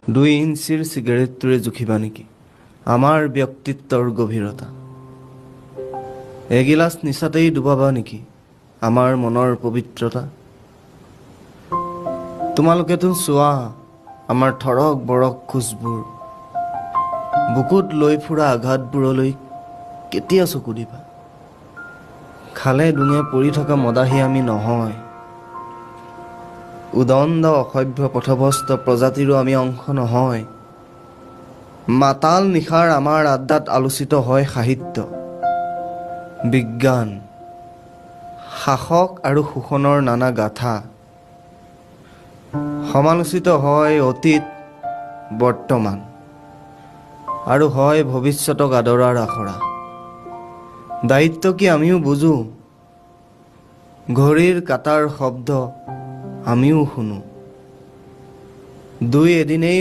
2 ইঞ্চিৰ চিগাৰেটটোৰে জুখিবা নেকি আমাৰ ব্যক্তিত্বৰ গভীৰতা? এগিলাচ নিচাতেই ডুবাবা নেকি আমাৰ মনৰ পবিত্ৰতা? তোমালোকেতো চোৱা আমাৰ থৰক বৰক খোজবোৰ, বুকুত লৈ ফুৰা আঘাতবোৰলৈ কেতিয়া চকু দিবা? খালে ডুঙে পৰি থকা মদাহী আমি নহয়, উদণ্ড অসভ্য পথভ্ৰষ্ট প্ৰজাতিৰো আমি অংশ নহয়। মাতাল নিশাৰ আমাৰ আড্ডাত আলোচিত হয় সাহিত্য, বিজ্ঞান, শাসক আৰু শোষণৰ নানা গাথা। সমালোচিত হয় অতীত, বৰ্তমান আৰু হয় ভৱিষ্যতক আদৰাৰ আখৰা। দায়িত্ব কি আমিও বুজো, ঘড়ীৰ কাটাৰ শব্দ আমিও শুনো। দুই এদিনেই